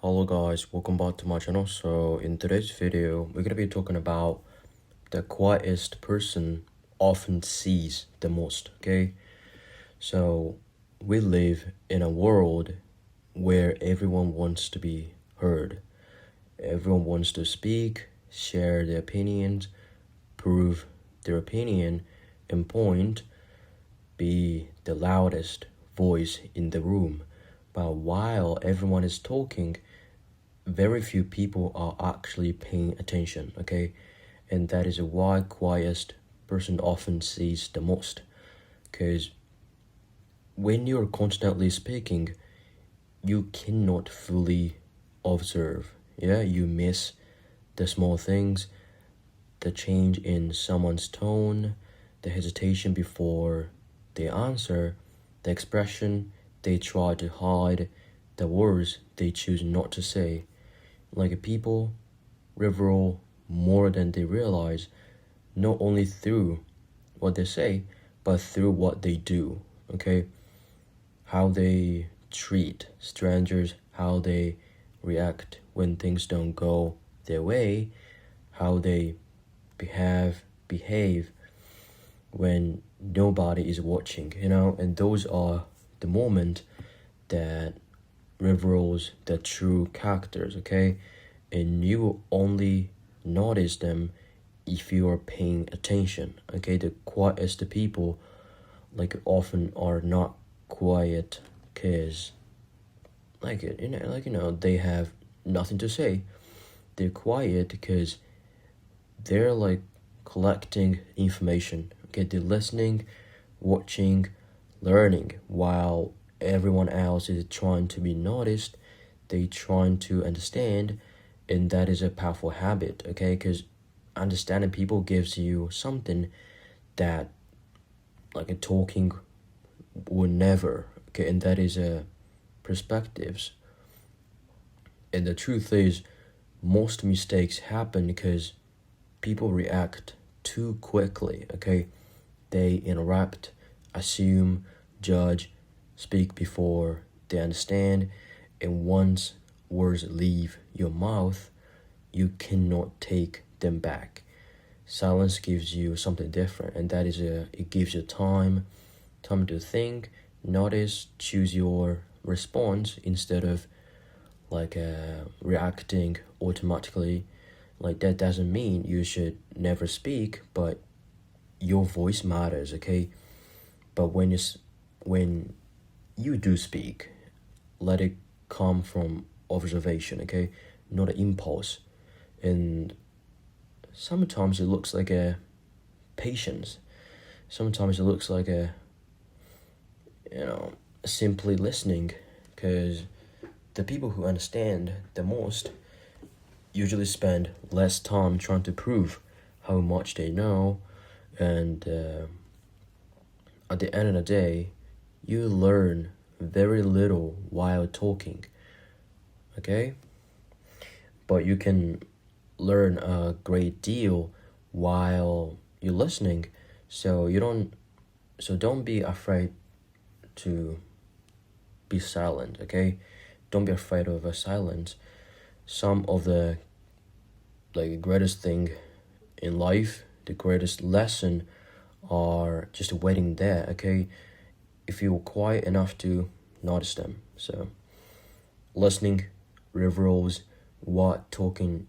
Hello guys, welcome back to my channel. So in today's video, we're gonna be talking about the quietest person often sees the most, okay? So we live in a world where everyone wants to be heard. Everyone wants to speak, share their opinions, prove their opinion, and be the loudest voice in the room. But while everyone is talking, very few people are actually paying attention, okay? And that is why quietest person often sees the most. Because when you're constantly speaking, you cannot fully observe. Yeah, you miss the small things, the change in someone's tone, the hesitation before they answer, the expression they try to hide, the words they choose not to say. Like people reveal more than they realize, not only through what they say, but through what they do, okay? How they treat strangers, how they react when things don't go their way, how they behave when nobody is watching, and those are the moment that reveals the true characters, okay? And you will only notice them if you are paying attention, okay? The quietest people often are not quiet because they have nothing to say. They're quiet because they're collecting information, okay? They're listening, watching, learning, while everyone else is trying to be noticed. They trying to understand, and that is a powerful habit, okay? Because understanding people gives you something that a talking would never, okay? And that is perspectives. And the truth is, most mistakes happen because people react too quickly, okay? They interrupt, assume, judge, speak before they understand, and once words leave your mouth, you cannot take them back. Silence gives you something different, and that is it gives you time to think, notice, choose your response instead of reacting automatically. That doesn't mean you should never speak, but your voice matters, okay? But when you do speak, let it come from observation, okay? Not an impulse. And sometimes it looks like a patience. Sometimes it looks like simply listening, because the people who understand the most usually spend less time trying to prove how much they know, and at the end of the day, you learn very little while talking, okay? But you can learn a great deal while you're listening, so don't be afraid to be silent, okay? Don't be afraid of a silence. Some of the greatest thing in life, the greatest lesson are just waiting there, okay? If you're quiet enough to notice them. So listening reveals what talking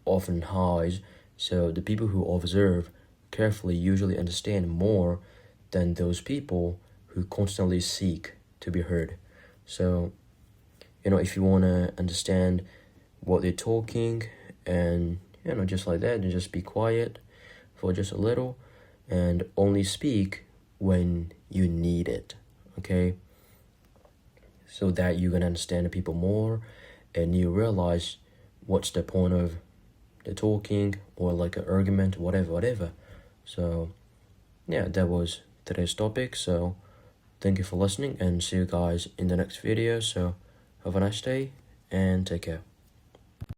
often hides. So the people who observe carefully usually understand more than those people who constantly seek to be heard. So if you want to understand what they're talking, and just like that, then just be quiet for just a little and only speak when you need it, okay? So that you can understand the people more, and you realize what's the point of the talking, or an argument, whatever. So yeah, that was today's topic. So thank you for listening, and see you guys in the next video. So have a nice day and take care.